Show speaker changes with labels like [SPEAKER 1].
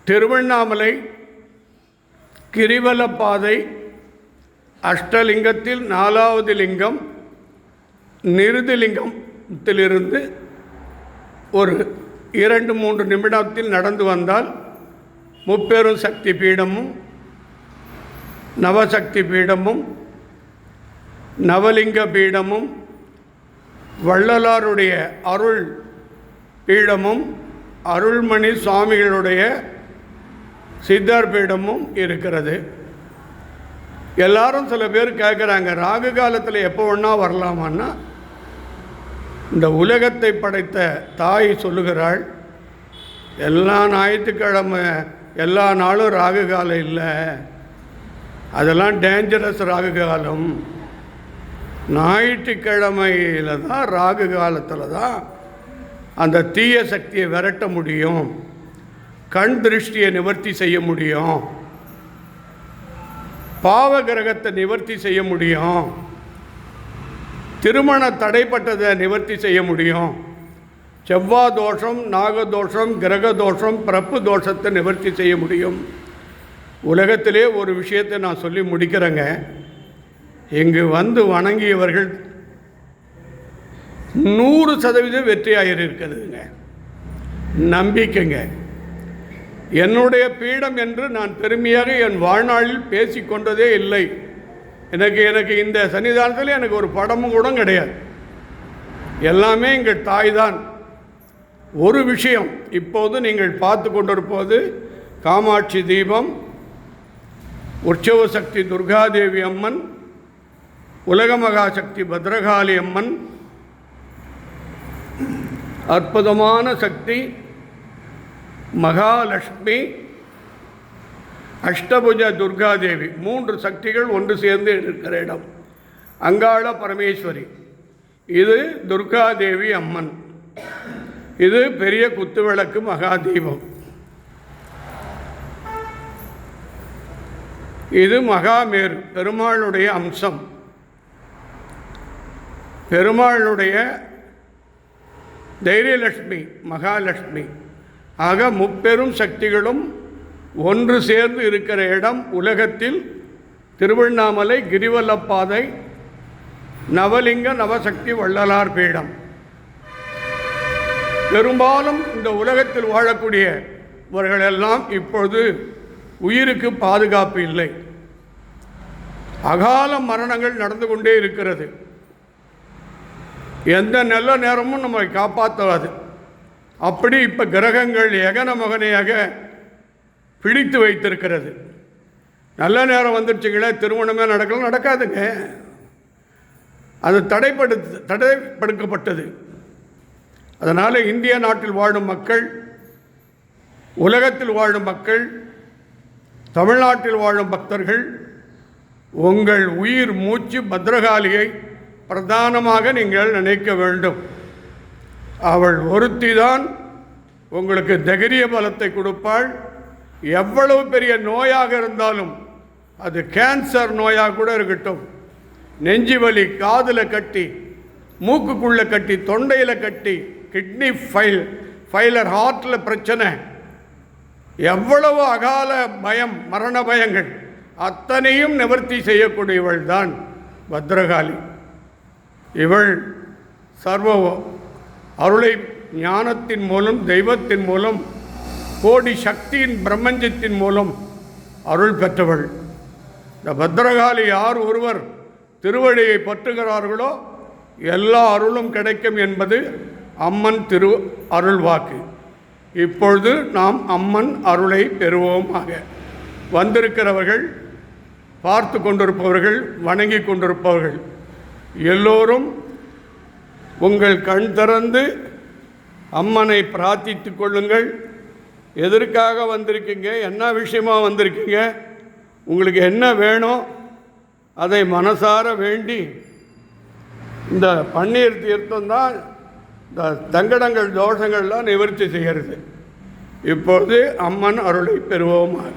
[SPEAKER 1] திருவண்ணாமலை கிரிவலப்பாதை அஷ்டலிங்கத்தில் 4வது லிங்கம் நிருதிலிங்கத்திலிருந்து ஒரு 2-3 நிமிடத்தில் நடந்து வந்தால் முப்பெரும் சக்தி பீடமும் நவசக்தி பீடமும் நவலிங்க பீடமும் வள்ளலாருடைய அருள் பீடமும் அருள்மணி சுவாமிகளுடைய சித்தர் பீடமும் இருக்கிறது. எல்லாரும் சில பேர் கேட்குறாங்க, ராகு காலத்தில் எப்போ வேணா வரலாமான்னா, இந்த உலகத்தை படைத்த தாய் சொல்லுகிறாள், எல்லா ஞாயிற்றுக்கிழமை எல்லா நாளும் ராகு காலம் இல்லை, அதெல்லாம் டேஞ்சரஸ் ராகு காலம். ஞாயிற்றுக்கிழமையில் தான் ராகு காலத்தில் தான் அந்த தீய சக்தியை விரட்ட முடியும், கண் திருஷ்டியை நிவர்த்தி செய்ய முடியும், பாவ கிரகத்தை நிவர்த்தி செய்ய முடியும், திருமண தடைப்பட்டதை நிவர்த்தி செய்ய முடியும், செவ்வாய் தோஷம், நாகதோஷம், கிரக தோஷம், பிறப்பு தோஷத்தை நிவர்த்தி செய்ய முடியும். உலகத்திலே ஒரு விஷயத்தை நான் சொல்லி முடிக்கிறேங்க. இங்கு வந்து வணங்கியவர்கள் 100% வெற்றியாக இருக்கிறதுங்க. நம்பிக்கைங்க. என்னுடைய பீடம் என்று நான் பெருமையாக என் வாழ்நாளில் பேசிக்கொண்டதே இல்லை. எனக்கு இந்த சன்னிதானத்தில் எனக்கு ஒரு படமும் கூட கிடையாது. எல்லாமே எங்கள் தாய் தான். ஒரு விஷயம், இப்போது நீங்கள் பார்த்து கொண்டிருப்பது காமாட்சி தீபம், உற்சவ சக்தி துர்காதேவி அம்மன், உலக மகாசக்தி பத்ரகாளி அம்மன், அற்புதமான சக்தி மகாலட்சுமி, அஷ்டபுஜ துர்காதேவி, 3 சக்திகள் ஒன்று சேர்ந்து இருக்கிற இடம். அங்காள பரமேஸ்வரி, இது துர்காதேவி அம்மன், இது பெரிய குத்துவிளக்கு மகாதீபம், இது மகாமேரு பெருமாளுடைய அம்சம், பெருமாளுடைய தைரியலட்சுமி மகாலட்சுமி. ஆக முப்பெரும் சக்திகளும் ஒன்று சேர்ந்து இருக்கிற இடம் உலகத்தில் திருவண்ணாமலை கிரிவலப்பாதை நவலிங்க நவசக்தி வள்ளலார் பீடம். பெரும்பாலும் இந்த உலகத்தில் வாழக்கூடியவர்களெல்லாம் இப்பொழுது உயிருக்கு பாதுகாப்பு இல்லை. அகால மரணங்கள் நடந்து கொண்டே இருக்கிறது. எந்த நல்ல நேரமும் நம்மை காப்பாற்றாது. அப்படி இப்போ கிரகங்கள் எகன மகனையாக பிடித்து வைத்திருக்கிறது. நல்ல நேரம் வந்துடுச்சுங்களே, திருமணமே நடக்காதுங்க. அது தடைப்படுத்தப்பட்டது. அதனால் இந்திய நாட்டில் வாழும் மக்கள், உலகத்தில் வாழும் மக்கள், தமிழ்நாட்டில் வாழும் பக்தர்கள், உங்கள் உயிர் மூச்சு பத்ரகாளியை பிரதானமாக நீங்கள் நினைக்க வேண்டும். அவள் ஒருத்தி தான் உங்களுக்கு தைரிய பலத்தை கொடுப்பாள். எவ்வளவு பெரிய நோயாக இருந்தாலும், அது கேன்சர் நோயாக கூட இருக்கட்டும், நெஞ்சு வலி காதில் கட்டி, மூக்குக்குள்ளே கட்டி, தொண்டையில் கட்டி, கிட்னி ஃபெயிலர், ஹார்ட்டில் பிரச்சனை, எவ்வளவு அகால பயம், மரண பயங்கள் அத்தனையும் நிவர்த்தி செய்யக்கூடியவள் தான் பத்ரகாளி. இவள் சர்வ அருளை ஞானத்தின் மூலம், தெய்வத்தின் மூலம், கோடி சக்தியின் பிரம்மஞ்சத்தின் மூலம் அருள் பெற்றவள். இந்த பத்ரகாளி யார் ஒருவர் திருவடியை பற்றுகிறார்களோ எல்லா அருளும் கிடைக்கும் என்பது அம்மன் திரு அருள் வாக்கு. இப்பொழுது நாம் அம்மன் அருளை பெறுவோமாக. வந்திருக்கிறவர்கள், பார்த்து கொண்டிருப்பவர்கள், வணங்கி கொண்டிருப்பவர்கள் எல்லோரும் உங்கள் கண் திறந்து அம்மனை பிரார்த்தித்து கொள்ளுங்கள். எதற்காக வந்திருக்கீங்க, என்ன விஷயமாக வந்திருக்கீங்க, உங்களுக்கு என்ன வேணும், அதை மனசார வேண்டி இந்த பன்னீர் தீர்த்தம் தான் இந்த தங்கடங்கள் தோஷங்கள்லாம் நிவர்த்தி செய்கிறது. இப்போது அம்மன் அருளை பெறுவோமாக.